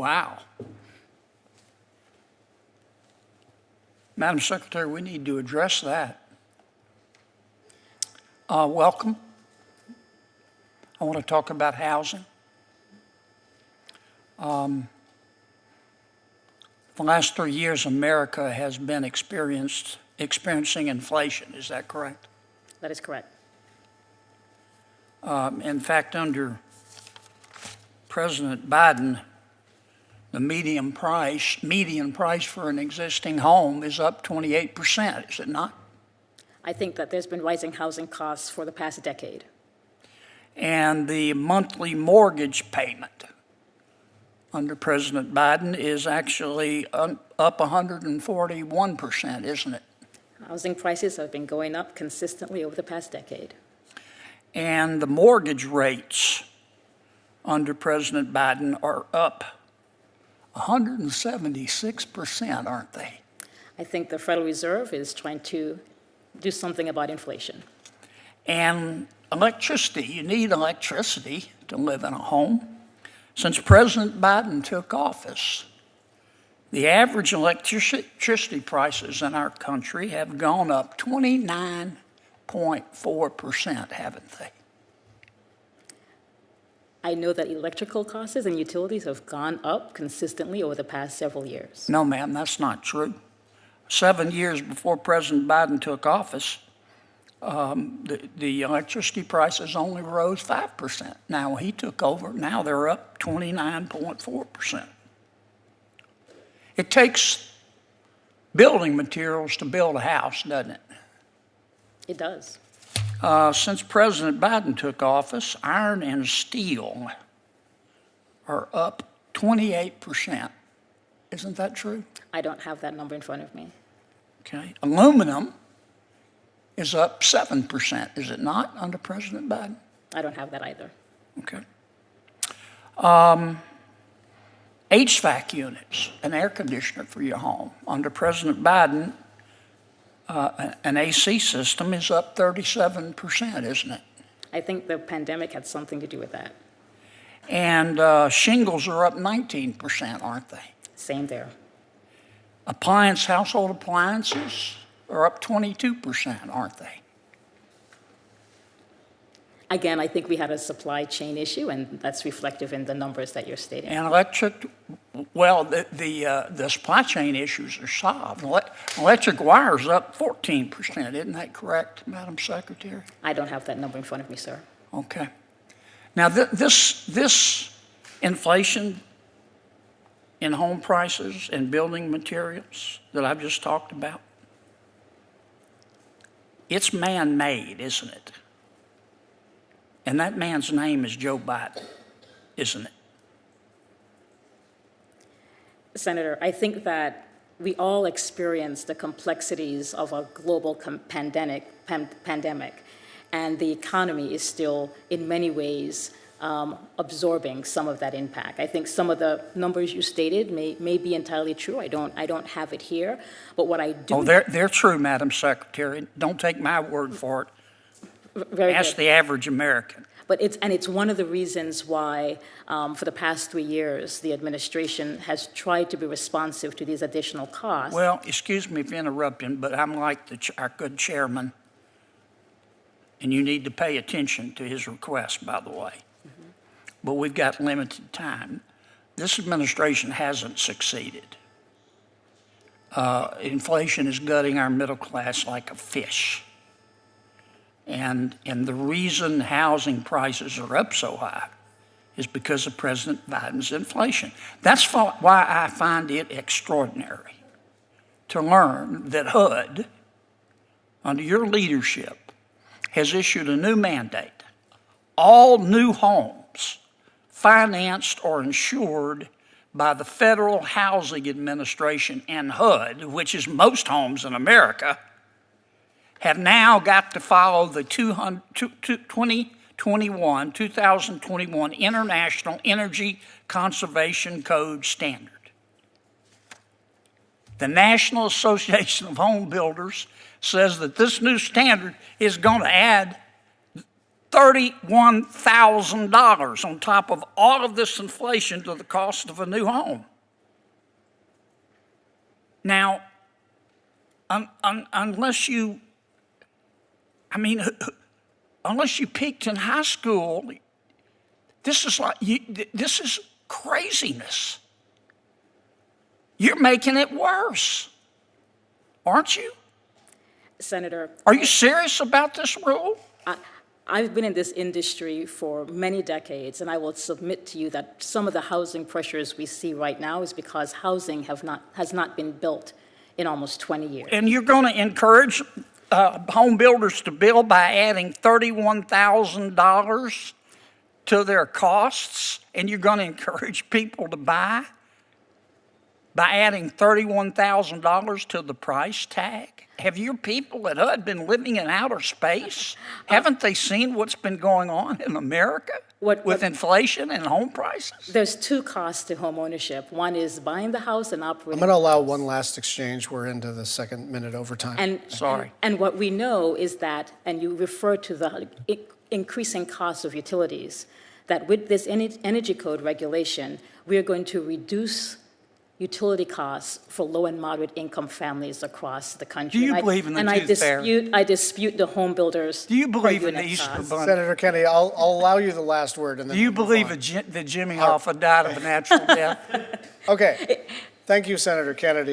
Wow. Madam Secretary, we need to address that. Welcome. I want to talk about housing. The last 3 years, America has been experiencing inflation. Is that correct? That is correct. In fact, under President Biden, the median price for an existing home is up 28%, is it not? I think that there's been rising housing costs for the past decade. And the monthly mortgage payment under President Biden is actually up 141%, isn't it? Housing prices have been going up consistently over the past decade. And the mortgage rates under President Biden are up 176%, aren't they? I think the Federal Reserve is trying to do something about inflation. And electricity, you need electricity to live in a home. Since President Biden took office, the average electricity prices in our country have gone up 29.4%, haven't they? I know that electrical costs and utilities have gone up consistently over the past several years. No, ma'am, that's not true. 7 years before President Biden took office, the electricity prices only rose 5%. Now he took over, now they're up 29.4%. It takes building materials to build a house, doesn't it? It does. Since President Biden took office, iron and steel are up 28%. Isn't that true? I don't have that number in front of me. Okay. Aluminum is up 7%, is it not, under President Biden? I don't have that either. Okay. HVAC units, an air conditioner for your home. Under President Biden, an AC system is up 37%, isn't it? I think the pandemic had something to do with that. And shingles are up 19%, aren't they? Same there. Household appliances are up 22%, aren't they? Again, I think we had a supply chain issue, and that's reflective in the numbers that you're stating. And the supply chain issues are solved. Electric wires up 14%, isn't that correct, Madam Secretary? I don't have that number in front of me, sir. Okay. Now, this inflation in home prices and building materials that I've just talked about, it's man-made, isn't it? And that man's name is Joe Biden, isn't it? Senator, I think that we all experience the complexities of a global pandemic, and the economy is still, in many ways, absorbing some of that impact. I think some of the numbers you stated may be entirely true. I don't have it here, but what I do. Oh, they're true, Madam Secretary. Don't take my word for it. Ask the average American. But it's one of the reasons why, for the past 3 years, the administration has tried to be responsive to these additional costs. Well, excuse me for interrupting, but I'm like our good chairman, and you need to pay attention to his request, by the way. Mm-hmm. But we've got limited time. This administration hasn't succeeded. Inflation is gutting our middle class like a fish. And the reason housing prices are up so high is because of President Biden's inflation. That's why I find it extraordinary to learn that HUD, under your leadership, has issued a new mandate. All new homes financed or insured by the Federal Housing Administration and HUD, which is most homes in America, have now got to follow the 2021 International Energy Conservation Code standard. The National Association of Home Builders says that this new standard is going to add $31,000 on top of all of this inflation to the cost of a new home. Now, unless you peaked in high school, this is craziness. You're making it worse, aren't you? Senator, Are you serious about this rule? I've been in this industry for many decades, and I will submit to you that some of the housing pressures we see right now is because housing has not been built in almost 20 years. And you're going to encourage home builders to build by adding $31,000 to their costs, and you're going to encourage people to buy by adding $31,000 to the price tag? Have your people at HUD been living in outer space? Haven't they seen what's been going on in America with inflation and home prices? There's two costs to home ownership. One is buying the house and operating. I'm going to allow one last exchange. We're into the second minute overtime. Sorry. And what we know is that, and you refer to the increasing cost of utilities, that with this energy code regulation, we are going to reduce utility costs for low and moderate income families across the country. Do you believe in the tooth fairy? I dispute the home builders. Do you believe in the Easter Bunny? Senator Kennedy, I'll allow you the last word. And then Do you we'll believe move on. that Jimmy Hoffa died of a natural death? Okay. Thank you, Senator Kennedy.